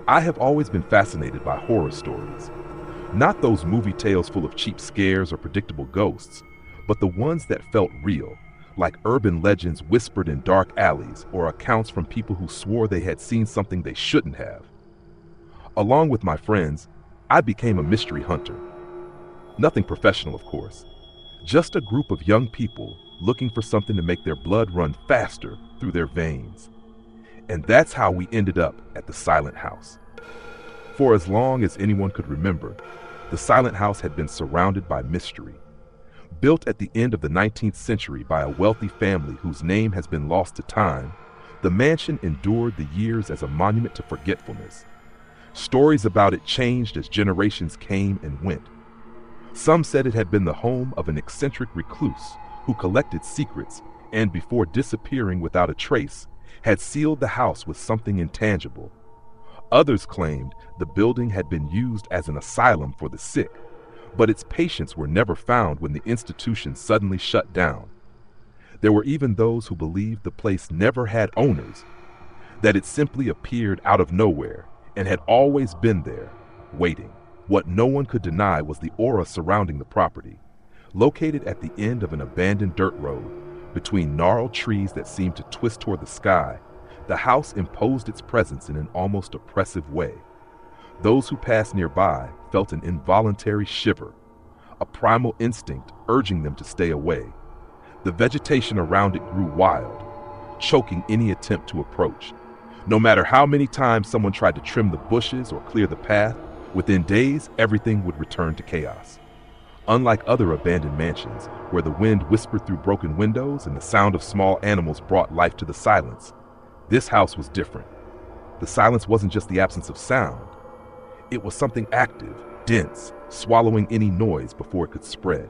I have always been fascinated by horror stories. Not those movie tales full of cheap scares or predictable ghosts, but the ones that felt real, like urban legends whispered in dark alleys or accounts from people who swore they had seen something they shouldn't have. Along with my friends, I became a mystery hunter. Nothing professional, of course. Just a group of young people looking for something to make their blood run faster through their veins. And that's how we ended up at the Silent House. For as long as anyone could remember, the Silent House had been surrounded by mystery. Built at the end of the 19th century by a wealthy family whose name has been lost to time, the mansion endured the years as a monument to forgetfulness. Stories about it changed as generations came and went. Some said it had been the home of an eccentric recluse who collected secrets and, before disappearing without a trace, had sealed the house with something intangible. Others claimed the building had been used as an asylum for the sick, but its patients were never found when the institution suddenly shut down. There were even those who believed the place never had owners, that it simply appeared out of nowhere and had always been there, waiting. What no one could deny was the aura surrounding the property. Located at the end of an abandoned dirt road, between gnarled trees that seemed to twist toward the sky, the house imposed its presence in an almost oppressive way. Those who passed nearby felt an involuntary shiver, a primal instinct urging them to stay away. The vegetation around it grew wild, choking any attempt to approach. No matter how many times someone tried to trim the bushes or clear the path, within days everything would return to chaos. Unlike other abandoned mansions, where the wind whispered through broken windows and the sound of small animals brought life to the silence, this house was different. The silence wasn't just the absence of sound. It was something active, dense, swallowing any noise before it could spread.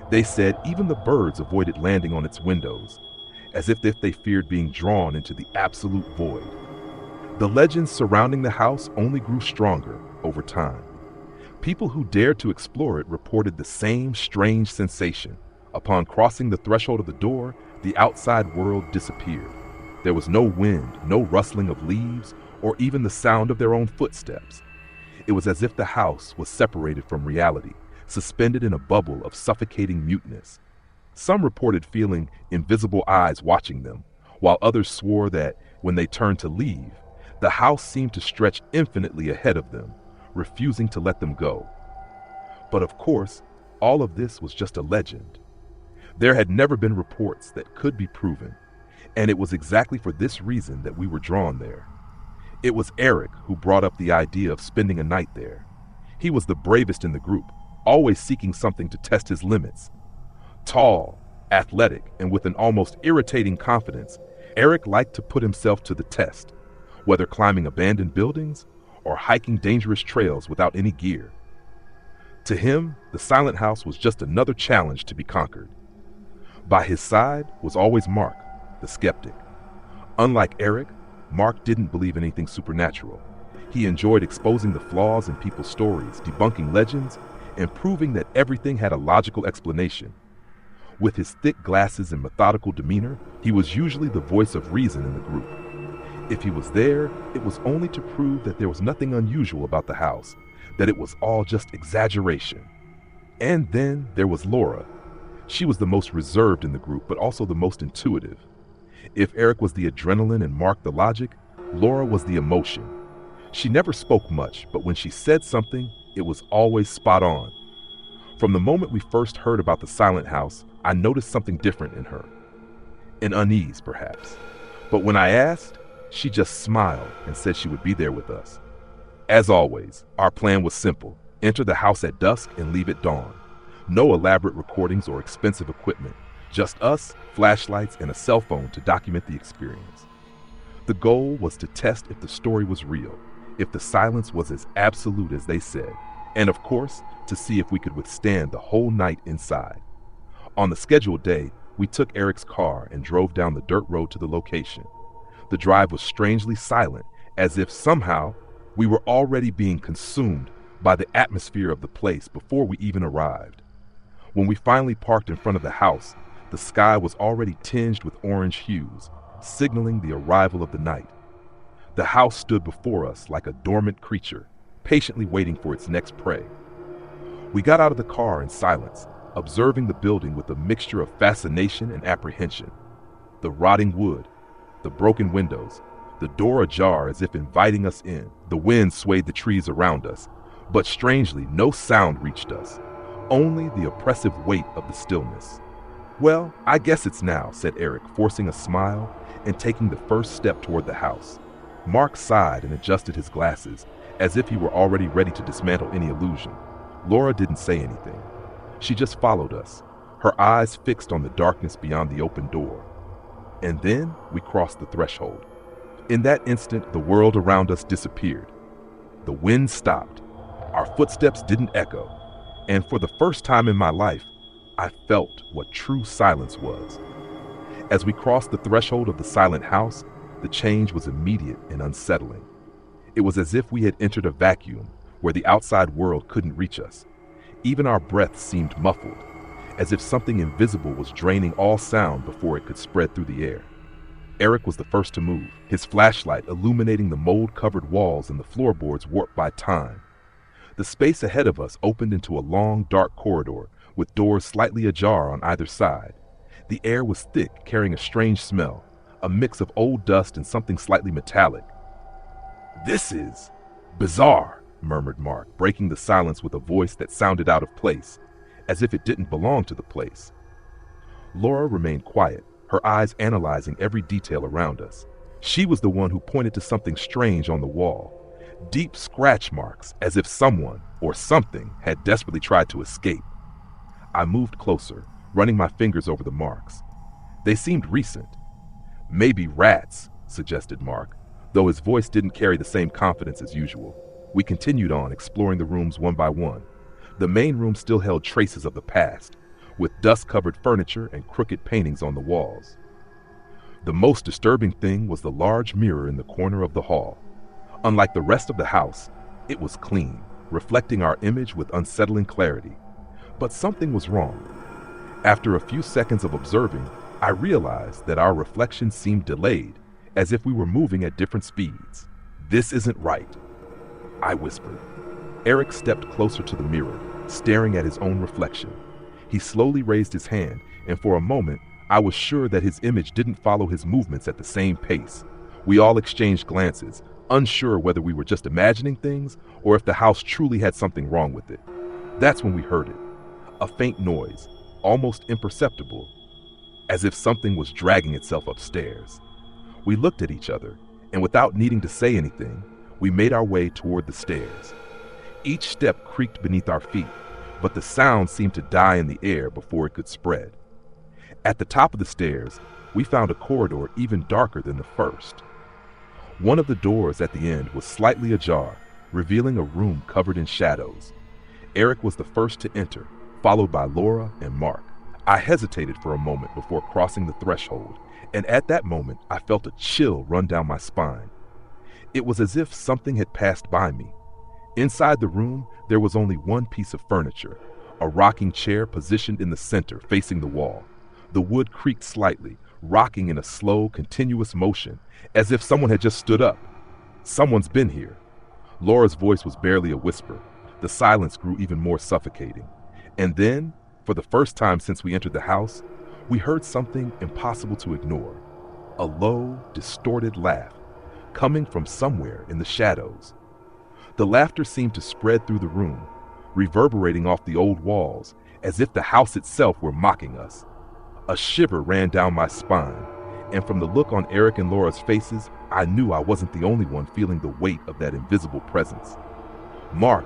They said even the birds avoided landing on its windows, as if they feared being drawn into the absolute void. The legends surrounding the house only grew stronger over time. People who dared to explore it reported the same strange sensation. Upon crossing the threshold of the door, the outside world disappeared. There was no wind, no rustling of leaves, or even the sound of their own footsteps. It was as if the house was separated from reality, suspended in a bubble of suffocating muteness. Some reported feeling invisible eyes watching them, while others swore that when they turned to leave, the house seemed to stretch infinitely ahead of them, refusing to let them go. But of course, all of this was just a legend. There had never been reports that could be proven, and it was exactly for this reason that we were drawn there. It was Eric who brought up the idea of spending a night there. He was the bravest in the group, always seeking something to test his limits. Tall, athletic, and with an almost irritating confidence, Eric liked to put himself to the test, whether climbing abandoned buildings or hiking dangerous trails without any gear. To him, the Silent House was just another challenge to be conquered. By his side was always Mark, the skeptic. Unlike Eric, Mark didn't believe anything supernatural. He enjoyed exposing the flaws in people's stories, debunking legends, and proving that everything had a logical explanation. With his thick glasses and methodical demeanor, he was usually the voice of reason in the group. If he was there, it was only to prove that there was nothing unusual about the house, that it was all just exaggeration. And then there was Laura. She was the most reserved in the group, but also the most intuitive. If Eric was the adrenaline and Mark the logic, Laura was the emotion. She never spoke much, but when she said something, it was always spot on. From the moment we first heard about the Silent House, I noticed something different in her. An unease, perhaps. But when I asked, she just smiled and said she would be there with us. As always, our plan was simple. Enter the house at dusk and leave at dawn. No elaborate recordings or expensive equipment. Just us, flashlights, and a cell phone to document the experience. The goal was to test if the story was real, if the silence was as absolute as they said, and of course, to see if we could withstand the whole night inside. On the scheduled day, we took Eric's car and drove down the dirt road to the location. The drive was strangely silent, as if somehow we were already being consumed by the atmosphere of the place before we even arrived. When we finally parked in front of the house, the sky was already tinged with orange hues, signaling the arrival of the night. The house stood before us like a dormant creature, patiently waiting for its next prey. We got out of the car in silence, observing the building with a mixture of fascination and apprehension. The rotting wood, the broken windows, the door ajar as if inviting us in. The wind swayed the trees around us, but strangely, no sound reached us, only the oppressive weight of the stillness. "Well, I guess it's now," said Eric, forcing a smile and taking the first step toward the house. Mark sighed and adjusted his glasses, as if he were already ready to dismantle any illusion. Laura didn't say anything. She just followed us, her eyes fixed on the darkness beyond the open door. And then we crossed the threshold. In that instant, the world around us disappeared. The wind stopped. Our footsteps didn't echo. And for the first time in my life, I felt what true silence was. As we crossed the threshold of the silent house, the change was immediate and unsettling. It was as if we had entered a vacuum where the outside world couldn't reach us. Even our breath seemed muffled, as if something invisible was draining all sound before it could spread through the air. Eric was the first to move, his flashlight illuminating the mold-covered walls and the floorboards warped by time. The space ahead of us opened into a long, dark corridor with doors slightly ajar on either side. The air was thick, carrying a strange smell, a mix of old dust and something slightly metallic. "This is bizarre," murmured Mark, breaking the silence with a voice that sounded out of place, as if it didn't belong to the place. Laura remained quiet, her eyes analyzing every detail around us. She was the one who pointed to something strange on the wall. Deep scratch marks, as if someone or something had desperately tried to escape. I moved closer, running my fingers over the marks. They seemed recent. "Maybe rats," suggested Mark, though his voice didn't carry the same confidence as usual. We continued on, exploring the rooms one by one. The main room still held traces of the past, with dust-covered furniture and crooked paintings on the walls. The most disturbing thing was the large mirror in the corner of the hall. Unlike the rest of the house, it was clean, reflecting our image with unsettling clarity. But something was wrong. After a few seconds of observing, I realized that our reflection seemed delayed, as if we were moving at different speeds. "This isn't right," I whispered. Eric stepped closer to the mirror, staring at his own reflection. He slowly raised his hand, and for a moment, I was sure that his image didn't follow his movements at the same pace. We all exchanged glances, unsure whether we were just imagining things or if the house truly had something wrong with it. That's when we heard it. A faint noise, almost imperceptible, as if something was dragging itself upstairs. We looked at each other, and without needing to say anything, we made our way toward the stairs. Each step creaked beneath our feet, but the sound seemed to die in the air before it could spread. At the top of the stairs, we found a corridor even darker than the first. One of the doors at the end was slightly ajar, revealing a room covered in shadows. Eric was the first to enter, followed by Laura and Mark. I hesitated for a moment before crossing the threshold, and at that moment I felt a chill run down my spine. It was as if something had passed by me. Inside the room, there was only one piece of furniture, a rocking chair positioned in the center, facing the wall. The wood creaked slightly, rocking in a slow, continuous motion, as if someone had just stood up. "Someone's been here." Laura's voice was barely a whisper. The silence grew even more suffocating. And then, for the first time since we entered the house, we heard something impossible to ignore. A low, distorted laugh, coming from somewhere in the shadows. The laughter seemed to spread through the room, reverberating off the old walls, as if the house itself were mocking us. A shiver ran down my spine, and from the look on Eric and Laura's faces, I knew I wasn't the only one feeling the weight of that invisible presence. Mark,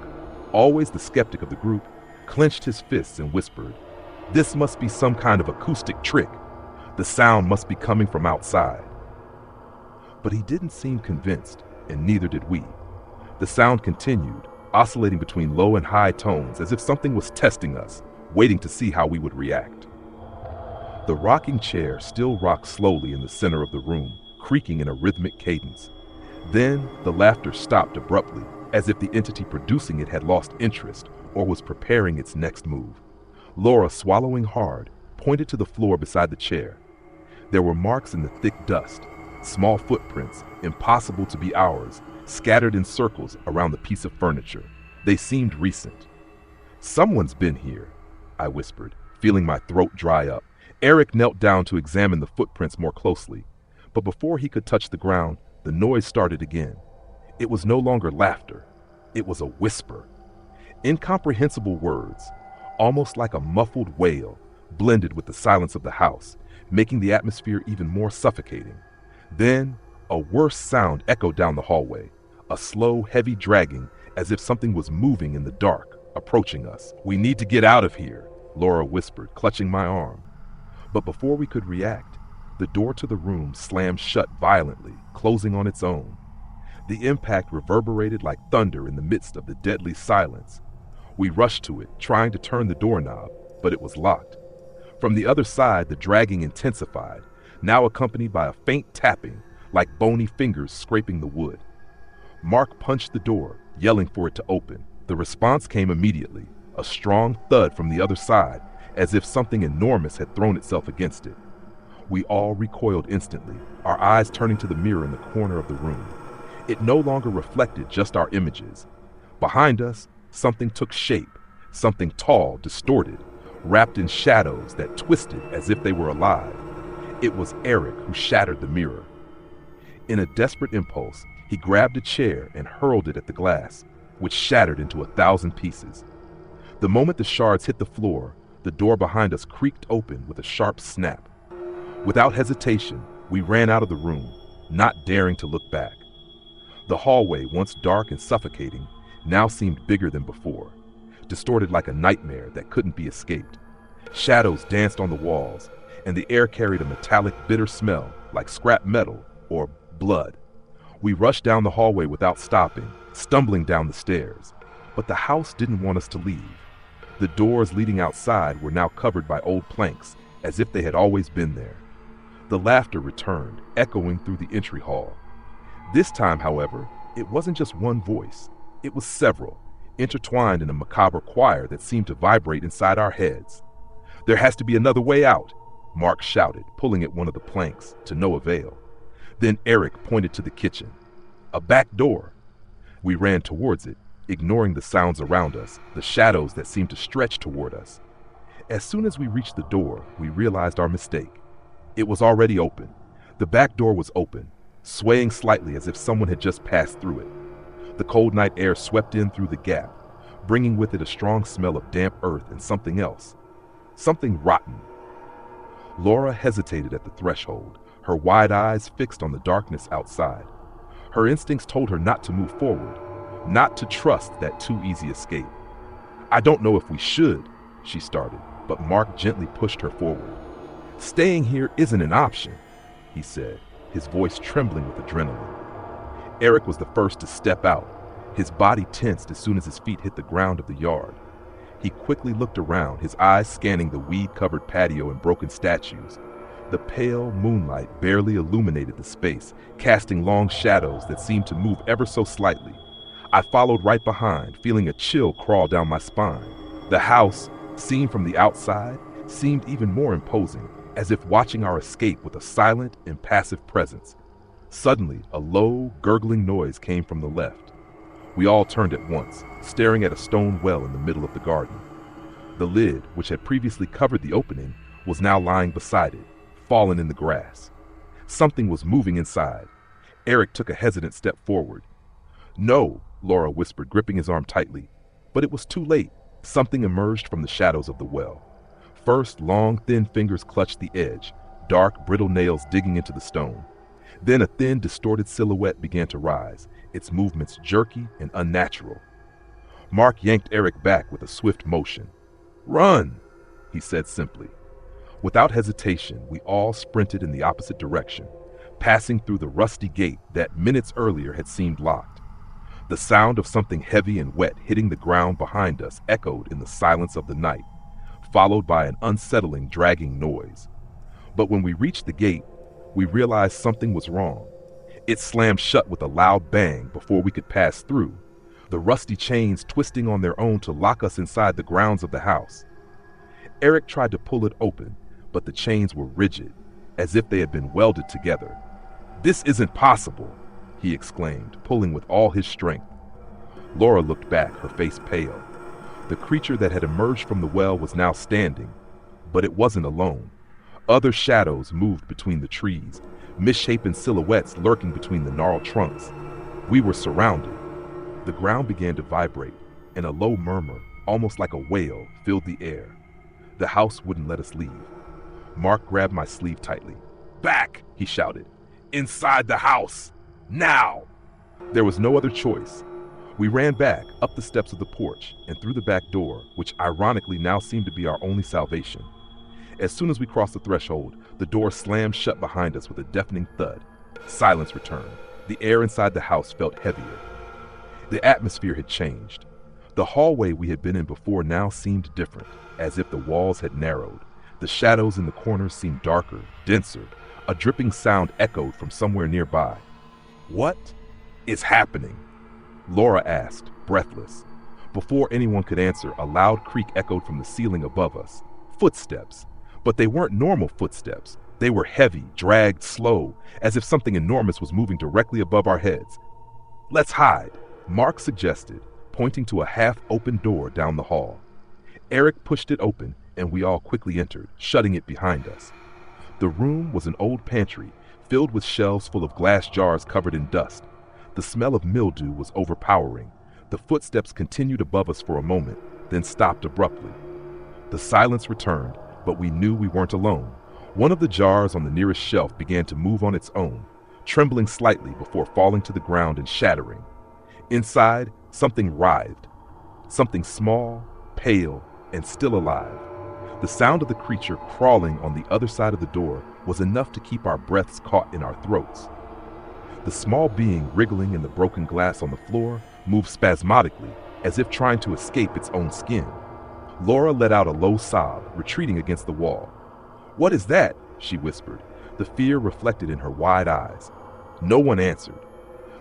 always the skeptic of the group, clenched his fists and whispered, "This must be some kind of acoustic trick. The sound must be coming from outside." But he didn't seem convinced, and neither did we. The sound continued, oscillating between low and high tones, as if something was testing us, waiting to see how we would react. The rocking chair still rocked slowly in the center of the room, creaking in a rhythmic cadence. Then the laughter stopped abruptly, as if the entity producing it had lost interest or was preparing its next move. Laura, swallowing hard, pointed to the floor beside the chair. There were marks in the thick dust, Small footprints, impossible to be ours, scattered in circles around the piece of furniture. They seemed recent. "Someone's been here," I whispered, feeling my throat dry up. Eric knelt down to examine the footprints more closely, but before he could touch the ground, the noise started again. It was no longer laughter. It was a whisper. Incomprehensible words, almost like a muffled wail, blended with the silence of the house, making the atmosphere even more suffocating. Then, a worse sound echoed down the hallway, a slow, heavy dragging, as if something was moving in the dark, approaching us. "We need to get out of here," Laura whispered, clutching my arm. But before we could react, the door to the room slammed shut violently, closing on its own. The impact reverberated like thunder in the midst of the deadly silence. We rushed to it, trying to turn the doorknob, but it was locked. From the other side, the dragging intensified, now accompanied by a faint tapping, like bony fingers scraping the wood. Mark punched the door, yelling for it to open. The response came immediately, a strong thud from the other side, as if something enormous had thrown itself against it. We all recoiled instantly, our eyes turning to the mirror in the corner of the room. It no longer reflected just our images. Behind us, something took shape, something tall, distorted, wrapped in shadows that twisted as if they were alive. It was Eric who shattered the mirror. In a desperate impulse, he grabbed a chair and hurled it at the glass, which shattered into 1,000 pieces. The moment the shards hit the floor, the door behind us creaked open with a sharp snap. Without hesitation, we ran out of the room, not daring to look back. The hallway, once dark and suffocating, now seemed bigger than before, distorted like a nightmare that couldn't be escaped. Shadows danced on the walls, and the air carried a metallic, bitter smell like scrap metal or blood. We rushed down the hallway without stopping, stumbling down the stairs. But the house didn't want us to leave. The doors leading outside were now covered by old planks, as if they had always been there. The laughter returned, echoing through the entry hall. This time, however, it wasn't just one voice. It was several, intertwined in a macabre choir that seemed to vibrate inside our heads. "There has to be another way out," Mark shouted, pulling at one of the planks, to no avail. Then Eric pointed to the kitchen. "A back door." We ran towards it, ignoring the sounds around us, the shadows that seemed to stretch toward us. As soon as we reached the door, we realized our mistake. It was already open. The back door was open, swaying slightly as if someone had just passed through it. The cold night air swept in through the gap, bringing with it a strong smell of damp earth and something else. Something rotten. Laura hesitated at the threshold, her wide eyes fixed on the darkness outside. Her instincts told her not to move forward, not to trust that too easy escape. "I don't know if we should," she started, but Mark gently pushed her forward. "Staying here isn't an option," he said, his voice trembling with adrenaline. Eric was the first to step out, his body tensed as soon as his feet hit the ground of the yard. He quickly looked around, his eyes scanning the weed-covered patio and broken statues. The pale moonlight barely illuminated the space, casting long shadows that seemed to move ever so slightly. I followed right behind, feeling a chill crawl down my spine. The house, seen from the outside, seemed even more imposing, as if watching our escape with a silent, impassive presence. Suddenly, a low, gurgling noise came from the left. We all turned at once, staring at a stone well in the middle of the garden. The lid, which had previously covered the opening, was now lying beside it, fallen in the grass. Something was moving inside. Eric took a hesitant step forward. "No," Laura whispered, gripping his arm tightly. But it was too late. Something emerged from the shadows of the well. First, long, thin fingers clutched the edge, dark, brittle nails digging into the stone. Then a thin, distorted silhouette began to rise, its movements jerky and unnatural. Mark yanked Eric back with a swift motion. "Run," he said simply. Without hesitation, we all sprinted in the opposite direction, passing through the rusty gate that minutes earlier had seemed locked. The sound of something heavy and wet hitting the ground behind us echoed in the silence of the night, followed by an unsettling, dragging noise. But when we reached the gate, we realized something was wrong. It slammed shut with a loud bang before we could pass through, the rusty chains twisting on their own to lock us inside the grounds of the house. Eric tried to pull it open, but the chains were rigid, as if they had been welded together. "This isn't possible," he exclaimed, pulling with all his strength. Laura looked back, her face pale. The creature that had emerged from the well was now standing, but it wasn't alone. Other shadows moved between the trees, misshapen silhouettes lurking between the gnarled trunks. We were surrounded. The ground began to vibrate, and a low murmur, almost like a wail, filled the air. The house wouldn't let us leave. Mark grabbed my sleeve tightly. "Back!" he shouted. "Inside the house! Now!" There was no other choice. We ran back, up the steps of the porch, and through the back door, which ironically now seemed to be our only salvation. As soon as we crossed the threshold, the door slammed shut behind us with a deafening thud. Silence returned. The air inside the house felt heavier. The atmosphere had changed. The hallway we had been in before now seemed different, as if the walls had narrowed. The shadows in the corners seemed darker, denser. A dripping sound echoed from somewhere nearby. "What is happening?" Laura asked, breathless. Before anyone could answer, a loud creak echoed from the ceiling above us. Footsteps. But they weren't normal footsteps. They were heavy, dragged, slow, as if something enormous was moving directly above our heads. "Let's hide," Mark suggested, pointing to a half-open door down the hall. Eric pushed it open, and we all quickly entered, shutting it behind us. The room was an old pantry, filled with shelves full of glass jars covered in dust. The smell of mildew was overpowering. The footsteps continued above us for a moment, then stopped abruptly. The silence returned, but we knew we weren't alone. One of the jars on the nearest shelf began to move on its own, trembling slightly before falling to the ground and shattering. Inside, something writhed. Something small, pale, and still alive. The sound of the creature crawling on the other side of the door was enough to keep our breaths caught in our throats. The small being wriggling in the broken glass on the floor moved spasmodically, as if trying to escape its own skin. Laura let out a low sob, retreating against the wall. "What is that?" she whispered, the fear reflected in her wide eyes. No one answered.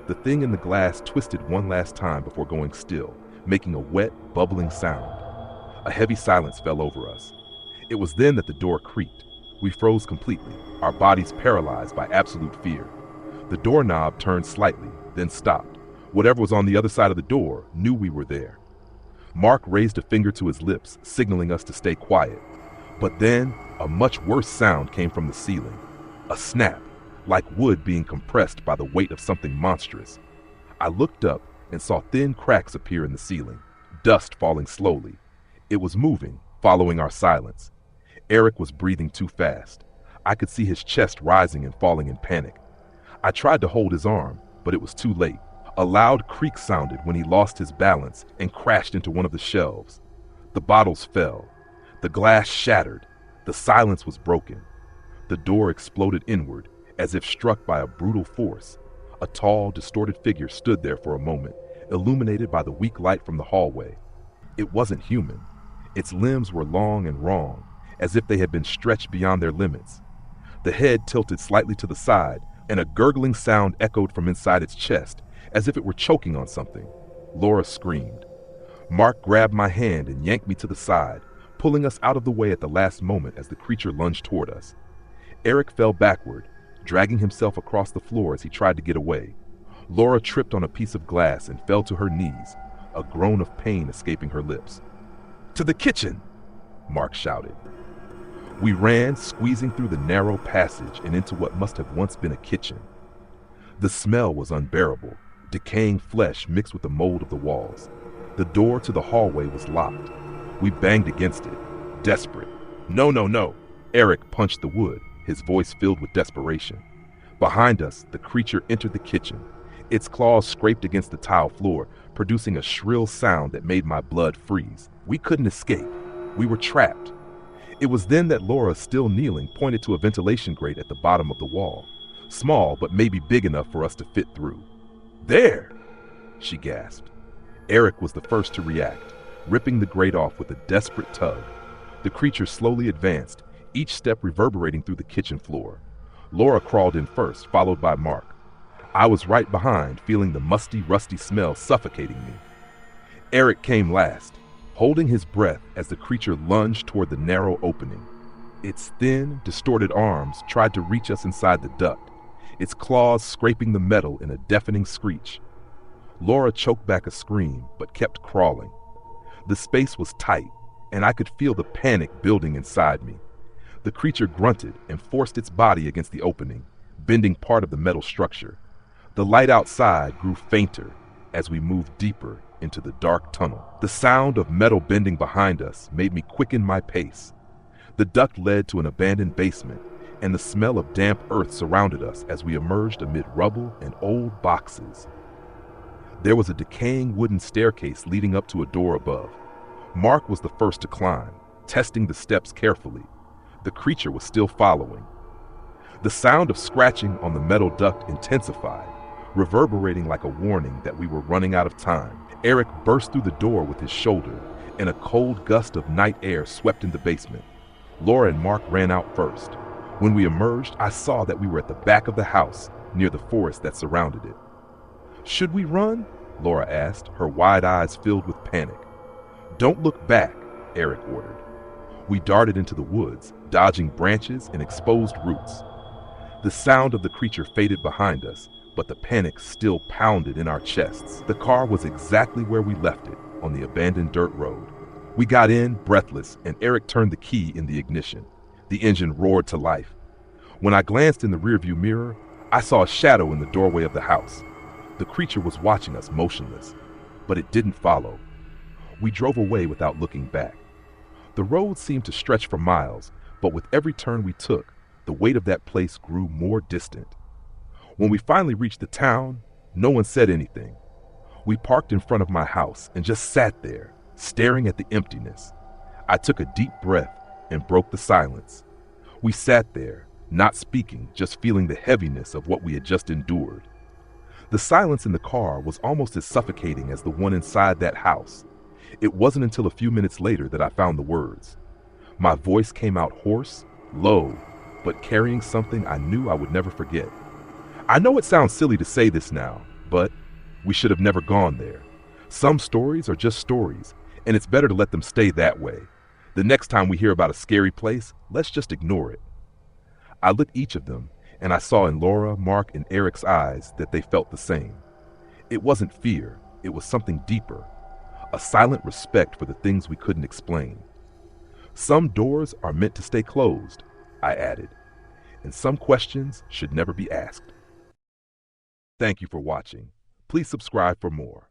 The thing in the glass twisted one last time before going still, making a wet, bubbling sound. A heavy silence fell over us. It was then that the door creaked. We froze completely, our bodies paralyzed by absolute fear. The doorknob turned slightly, then stopped. Whatever was on the other side of the door knew we were there. Mark raised a finger to his lips, signaling us to stay quiet. But then, a much worse sound came from the ceiling. A snap, like wood being compressed by the weight of something monstrous. I looked up and saw thin cracks appear in the ceiling, dust falling slowly. It was moving, following our silence. Eric was breathing too fast. I could see his chest rising and falling in panic. I tried to hold his arm, but it was too late. A loud creak sounded when he lost his balance and crashed into one of the shelves. The bottles fell. The glass shattered. The silence was broken. The door exploded inward, as if struck by a brutal force. A tall, distorted figure stood there for a moment, illuminated by the weak light from the hallway. It wasn't human. Its limbs were long and wrong, as if they had been stretched beyond their limits. The head tilted slightly to the side, and a gurgling sound echoed from inside its chest, as if it were choking on something. Laura screamed. Mark grabbed my hand and yanked me to the side, pulling us out of the way at the last moment as the creature lunged toward us. Eric fell backward, dragging himself across the floor as he tried to get away. Laura tripped on a piece of glass and fell to her knees, a groan of pain escaping her lips. "To the kitchen!" Mark shouted. We ran, squeezing through the narrow passage and into what must have once been a kitchen. The smell was unbearable, decaying flesh mixed with the mold of the walls. The door to the hallway was locked. We banged against it, desperate. "No, no, no!" Eric punched the wood, his voice filled with desperation. Behind us, the creature entered the kitchen. Its claws scraped against the tile floor, producing a shrill sound that made my blood freeze. We couldn't escape. We were trapped. It was then that Laura, still kneeling, pointed to a ventilation grate at the bottom of the wall. Small, but maybe big enough for us to fit through. "There!" she gasped. Eric was the first to react, ripping the grate off with a desperate tug. The creature slowly advanced, each step reverberating through the kitchen floor. Laura crawled in first, followed by Mark. I was right behind, feeling the musty, rusty smell suffocating me. Eric came last, holding his breath as the creature lunged toward the narrow opening. Its thin, distorted arms tried to reach us inside the duct. its claws scraping the metal in a deafening screech. Laura choked back a scream, but kept crawling. The space was tight, and I could feel the panic building inside me. The creature grunted and forced its body against the opening, bending part of the metal structure. The light outside grew fainter as we moved deeper into the dark tunnel. The sound of metal bending behind us made me quicken my pace. The duct led to an abandoned basement, and the smell of damp earth surrounded us as we emerged amid rubble and old boxes. There was a decaying wooden staircase leading up to a door above. Mark was the first to climb, testing the steps carefully. The creature was still following. The sound of scratching on the metal duct intensified, reverberating like a warning that we were running out of time. Eric burst through the door with his shoulder, and a cold gust of night air swept in the basement. Laura and Mark ran out first. When we emerged, I saw that we were at the back of the house, near the forest that surrounded it. "Should we run?" Laura asked, her wide eyes filled with panic. "Don't look back," Eric ordered. We darted into the woods, dodging branches and exposed roots. The sound of the creature faded behind us, but the panic still pounded in our chests. The car was exactly where we left it, on the abandoned dirt road. We got in, breathless, and Eric turned the key in the ignition. The engine roared to life. When I glanced in the rearview mirror, I saw a shadow in the doorway of the house. The creature was watching us motionless, but it didn't follow. We drove away without looking back. The road seemed to stretch for miles, but with every turn we took, the weight of that place grew more distant. When we finally reached the town, no one said anything. We parked in front of my house and just sat there, staring at the emptiness. I took a deep breath and broke the silence. We sat there, not speaking, just feeling the heaviness of what we had just endured. The silence in the car was almost as suffocating as the one inside that house. It wasn't until a few minutes later that I found the words. My voice came out hoarse, low, but carrying something I knew I would never forget. I know it sounds silly to say this now, but we should have never gone there. Some stories are just stories, and it's better to let them stay that way. The next time we hear about a scary place, let's just ignore it. I lit each of them, and I saw in Laura, Mark, and Eric's eyes that they felt the same. It wasn't fear, it was something deeper, a silent respect for the things we couldn't explain. Some doors are meant to stay closed, I added, and some questions should never be asked. Thank you for watching. Please subscribe for more.